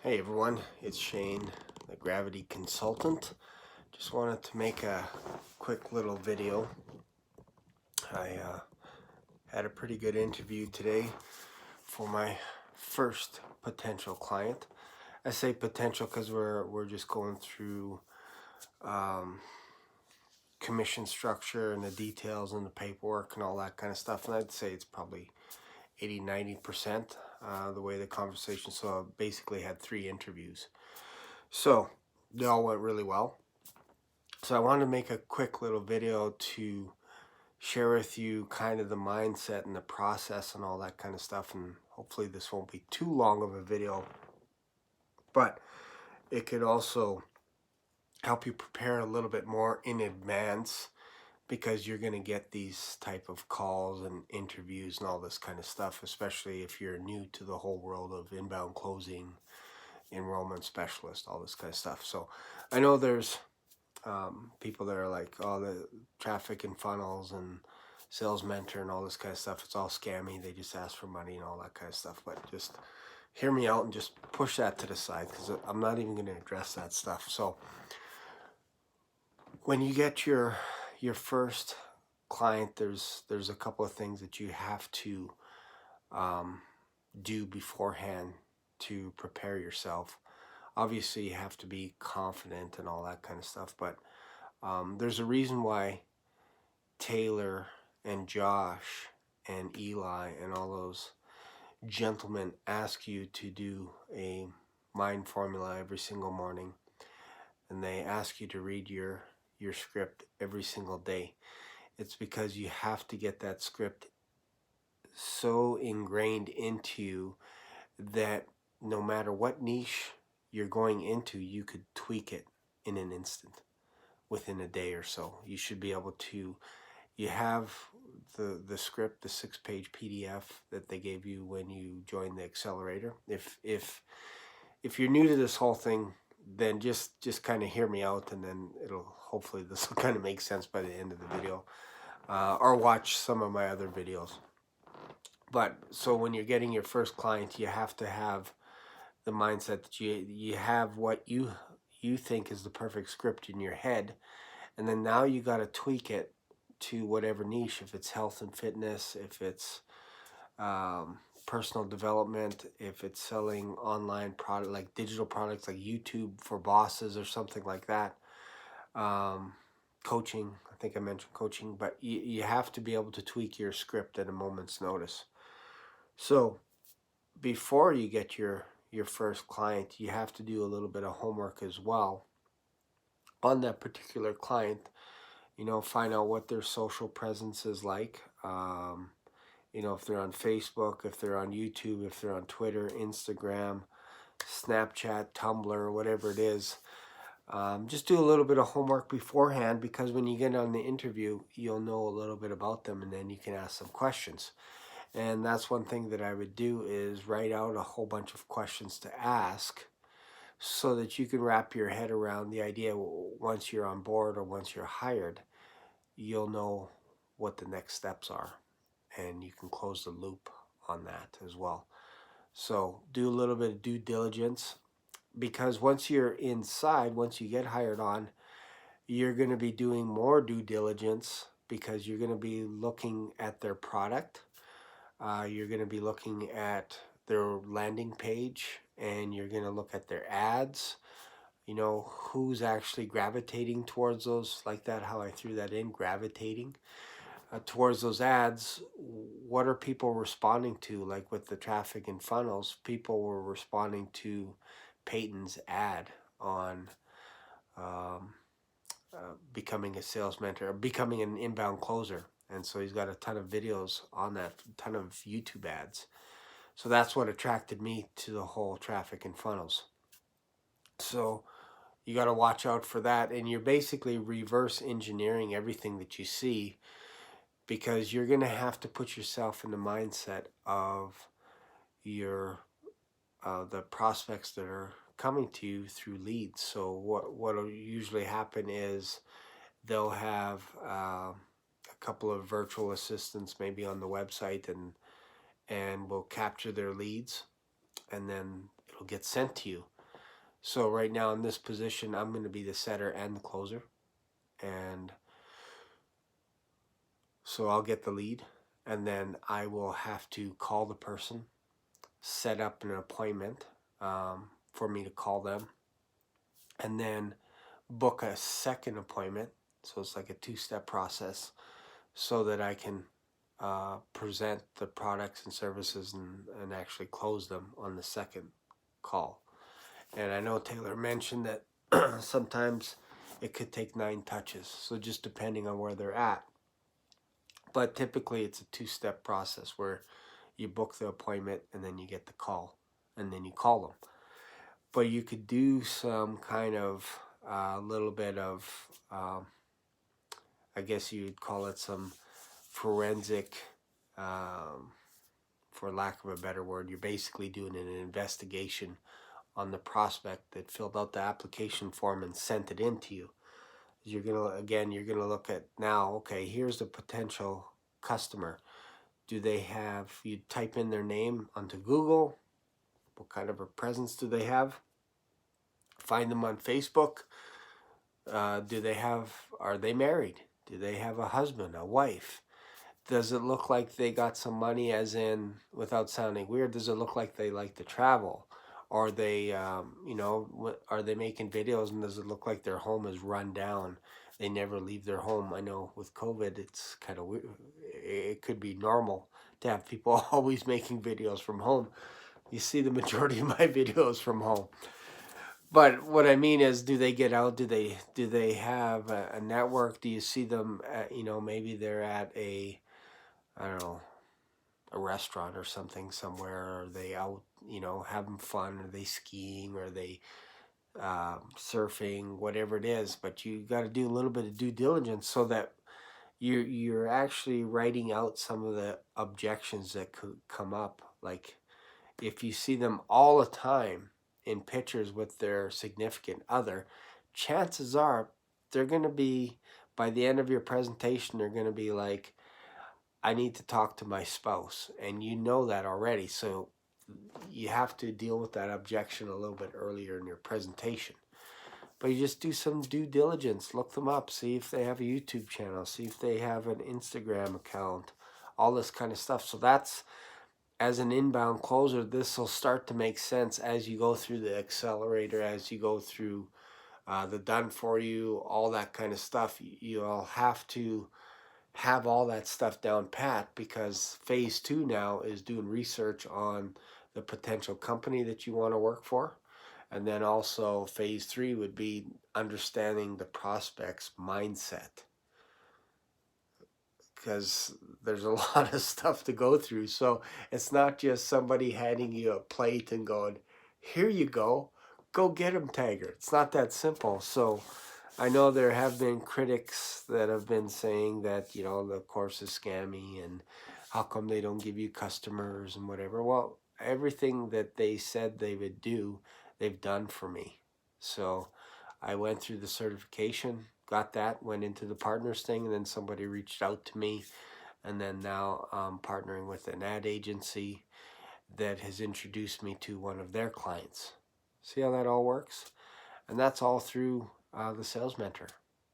Hey everyone, it's Shane, the Gravity Consultant. Just wanted to make a quick little video. I had a pretty good interview today for my first potential client. I say potential because we're just going through commission structure and the details and the paperwork and all that kind of stuff. And I'd say it's probably 80-90% the way the conversation. So I basically had 3 interviews. So they all went really well. So I wanted to make a quick little video to share with you kind of the mindset and the process and all that kind of stuff. And hopefully this won't be too long of a video, but it could also help you prepare a little bit more in advance, because you're going to get these type of calls and interviews and all this kind of stuff, especially if you're new to the whole world of inbound closing, enrollment specialist, all this kind of stuff. So I know there's people that are like, oh, the traffic and funnels and sales mentor and all this kind of stuff, it's all scammy. They just ask for money and all that kind of stuff. But just hear me out and just push that to the side, because I'm not even going to address that stuff. So when you get your first client, there's a couple of things that you have to do beforehand to prepare yourself. Obviously, you have to be confident and all that kind of stuff, but there's a reason why Taylor and Josh and Eli and all those gentlemen ask you to do a mind formula every single morning, and they ask you to read your script every single day. It's because you have to get that script so ingrained into you that no matter what niche you're going into, you could tweak it in an instant, within a day or so. You should be able to, you have the script, the 6-page PDF that they gave you when you joined the accelerator. If you're new to this whole thing, then just kind of hear me out, and then hopefully this will kind of make sense by the end of the video, or watch some of my other videos. But so when you're getting your first client, you have to have the mindset that you have what you think is the perfect script in your head, and then now you got to tweak it to whatever niche. If it's health and fitness, if it's personal development, if it's selling online product, like digital products like YouTube for bosses or something like that, coaching, I think I mentioned coaching, but you have to be able to tweak your script at a moment's notice. So before you get your first client, you have to do a little bit of homework as well on that particular client. Find out what their social presence is like. If they're on Facebook, if they're on YouTube, if they're on Twitter, Instagram, Snapchat, Tumblr, whatever it is. Just do a little bit of homework beforehand, because when you get on the interview, you'll know a little bit about them, and then you can ask some questions. And that's one thing that I would do, is write out a whole bunch of questions to ask, so that you can wrap your head around the idea. Once you're on board or once you're hired, you'll know what the next steps are, and you can close the loop on that as well. So do a little bit of due diligence, because once you're inside, once you get hired on, you're going to be doing more due diligence, because you're going to be looking at their product. You're going to be looking at their landing page, and you're going to look at their ads. Who's actually gravitating towards those, like that, how I threw that in, gravitating towards those ads. What are people responding to? Like with the traffic and funnels, people were responding to Peyton's ad on becoming a sales mentor, or becoming an inbound closer. And so he's got a ton of videos on that, a ton of YouTube ads. So that's what attracted me to the whole traffic and funnels. So you got to watch out for that, and you're basically reverse engineering everything that you see, because you're going to have to put yourself in the mindset of your the prospects that are coming to you through leads. So what will usually happen is they'll have a couple of virtual assistants maybe on the website, and will capture their leads, and then it'll get sent to you. So right now in this position, I'm going to be the setter and the closer. And so I'll get the lead, and then I will have to call the person, set up an appointment for me to call them, and then book a second appointment. So it's like a two-step process so that I can present the products and services and actually close them on the second call. And I know Taylor mentioned that sometimes it could take 9 touches. So just depending on where they're at. But typically it's a two-step process where you book the appointment and then you get the call and then you call them. But you could do some kind of little bit of, I guess you'd call it some forensic, um, for lack of a better word. You're basically doing an investigation on the prospect that filled out the application form and sent it in to you. You're gonna look at now, okay, here's the potential customer. Do they have, you type in their name onto Google, what kind of a presence do they have? Find them on Facebook. Are they married? Do they have a husband, a wife? Does it look like they got some money, as in, without sounding weird, does it look like they like to travel? Are they, are they making videos, and does it look like their home is run down? They never leave their home. I know with COVID, it's kind of weird. It could be normal to have people always making videos from home. You see the majority of my videos from home. But what I mean is, do they get out? Do they have a network? Do you see them at, maybe they're at I don't know, a restaurant or something somewhere? Are they out, having fun? Are they skiing? Are they surfing? Whatever it is. But you got to do a little bit of due diligence so that you're actually writing out some of the objections that could come up. Like if you see them all the time in pictures with their significant other, chances are they're going to be, by the end of your presentation, they're going to be like, I need to talk to my spouse. And you know that already. So you have to deal with that objection a little bit earlier in your presentation. But you just do some due diligence, look them up, see if they have a YouTube channel, see if they have an Instagram account, all this kind of stuff. So that's, as an inbound closer, this will start to make sense as you go through the accelerator, as you go through the done for you, all that kind of stuff. You'll have to have all that stuff down pat, because phase 2 now is doing research on the potential company that you want to work for. And then also phase 3 would be understanding the prospect's mindset, because there's a lot of stuff to go through. So it's not just somebody handing you a plate and going, here you go get them, Tiger. It's not that simple. So I know there have been critics that have been saying that, the course is scammy and how come they don't give you customers and whatever. Well, everything that they said they would do, they've done for me. So I went through the certification, got that, went into the partners thing, and then somebody reached out to me. And then now I'm partnering with an ad agency that has introduced me to one of their clients. See how that all works? And that's all through the Sales Mentor.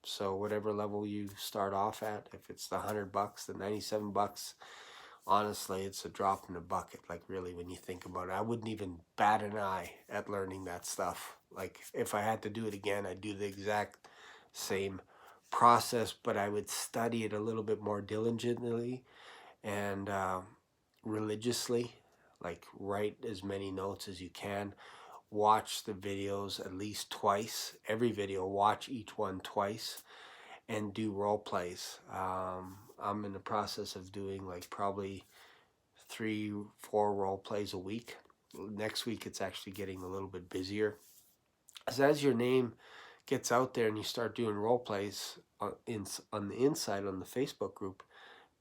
So whatever level you start off at, if it's the $100, the $97, honestly, it's a drop in the bucket. Like, really, when you think about it, I wouldn't even bat an eye at learning that stuff. Like, if I had to do it again, I'd do the exact same process, but I would study it a little bit more diligently and religiously. Like, write as many notes as you can. Watch the videos at least twice. Every video, watch each one twice, and do role plays. I'm in the process of doing like probably 3-4 role plays a week. Next week it's actually getting a little bit busier, as your name gets out there and you start doing role plays on the inside on the Facebook group,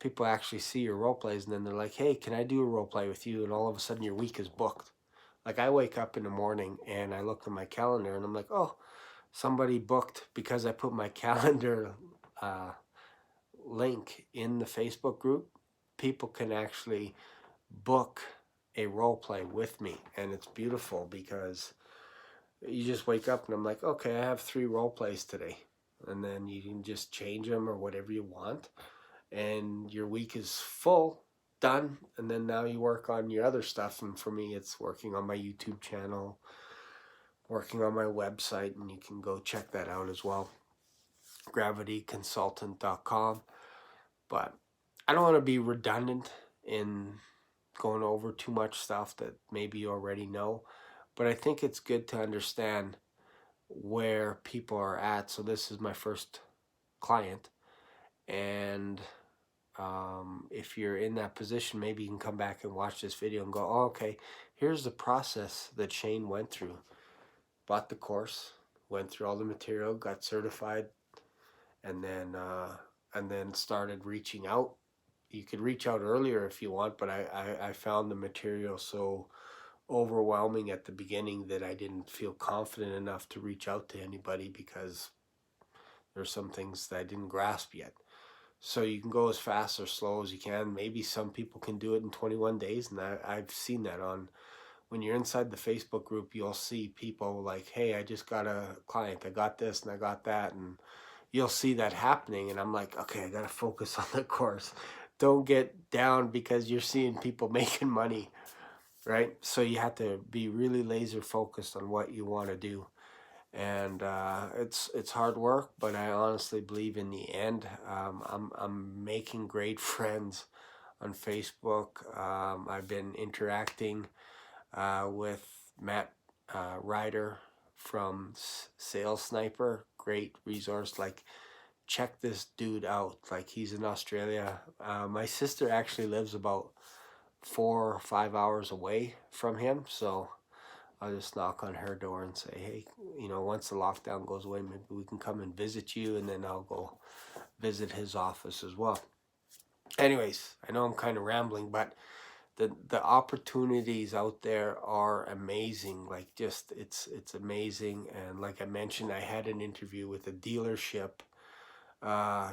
people actually see your role plays, and then they're like, hey, can I do a role play with you? And all of a sudden your week is booked. Like, I wake up in the morning and I look at my calendar and I'm like, oh, somebody booked, because I put my calendar link in the Facebook group. People can actually book a role play with me, and it's beautiful because You just wake up and I'm like, okay, I have 3 role plays today. And then you can just change them or whatever you want. And your week is full, done. And then now you work on your other stuff. And for me, it's working on my YouTube channel, working on my website, and you can go check that out as well. gravityconsultant.com. But I don't want to be redundant in going over too much stuff that maybe you already know. But I think it's good to understand where people are at. So this is my first client, and if you're in that position, maybe you can come back and watch this video and go, oh, okay, here's the process that Shane went through. Bought the course, went through all the material, got certified, and then started reaching out. You could reach out earlier if you want, but I found the material so overwhelming at the beginning that I didn't feel confident enough to reach out to anybody because there's some things that I didn't grasp yet. So you can go as fast or slow as you can. Maybe some people can do it in 21 days, and I've seen that on, when you're inside the Facebook group, you'll see people like, hey, I just got a client, I got this and I got that, and you'll see that happening, and I'm like, okay, I gotta focus on the course. Don't get down because you're seeing people making money, right? So you have to be really laser focused on what you want to do, and it's hard work, but I honestly believe in the end, I'm making great friends on Facebook. I've been interacting with Matt Ryder from Sales Sniper, great resource. Like, check this dude out. Like, he's in Australia. My sister actually lives about 4 or 5 hours away from him, so I'll just knock on her door and say, hey, once the lockdown goes away, maybe we can come and visit you, and then I'll go visit his office as well. Anyways, I know I'm kind of rambling, but the opportunities out there are amazing. Like, just it's amazing. And like I mentioned, I had an interview with a dealership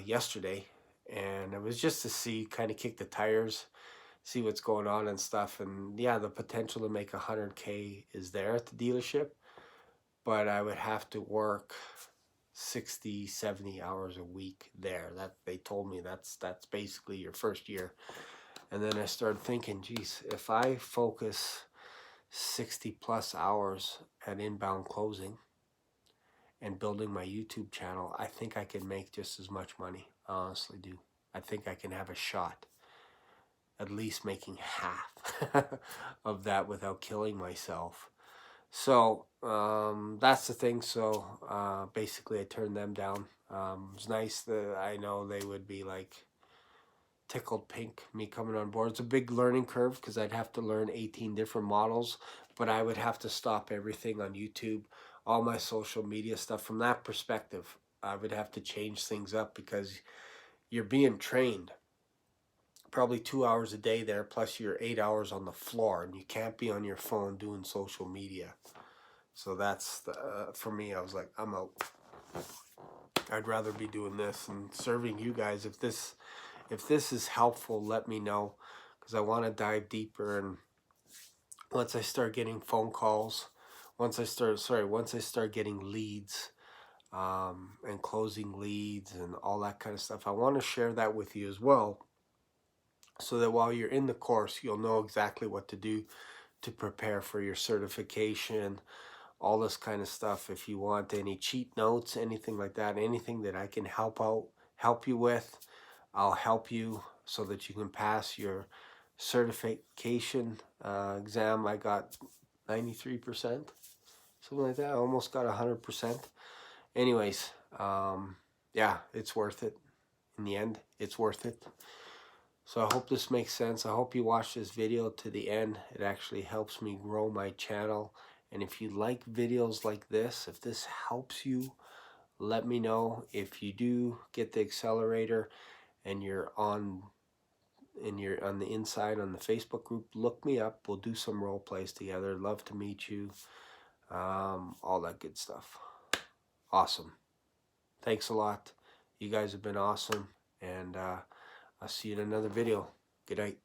yesterday, and it was just to see, kind of kick the tires, see what's going on and stuff. And yeah, the potential to make 100K is there at the dealership, but I would have to work 60, 70 hours a week there. That they told me that's basically your first year. And then I started thinking, geez, if I focus 60 plus hours at inbound closing and building my YouTube channel, I think I can make just as much money. I honestly do. I think I can have a shot at least making half of that without killing myself. So that's the thing. So basically I turned them down. It's nice that I know they would be like tickled pink me coming on board. It's a big learning curve because I'd have to learn 18 different models, but I would have to stop everything on YouTube, all my social media stuff. From that perspective, I would have to change things up because you're being trained probably 2 hours a day there, plus you're 8 hours on the floor, and you can't be on your phone doing social media. So that's for me. I was like, I'm out. I'd rather be doing this and serving you guys. If this is helpful, let me know, because I want to dive deeper. And once I start getting phone calls, once I start getting leads, and closing leads and all that kind of stuff, I want to share that with you as well, so that while you're in the course, you'll know exactly what to do to prepare for your certification, all this kind of stuff. If you want any cheat notes, anything like that, anything that I can help you with, I'll help you so that you can pass your certification exam. I got 93%, something like that. I almost got 100%. Anyways, yeah, it's worth it. In the end, it's worth it. So I hope this makes sense. I hope you watch this video to the end. It actually helps me grow my channel. And if you like videos like this, if this helps you, let me know. If you do get the accelerator and you're on the inside on the Facebook group, look me up. We'll do some role plays together. Love to meet you. All that good stuff. Awesome. Thanks a lot. You guys have been awesome. And I'll see you in another video. Good night.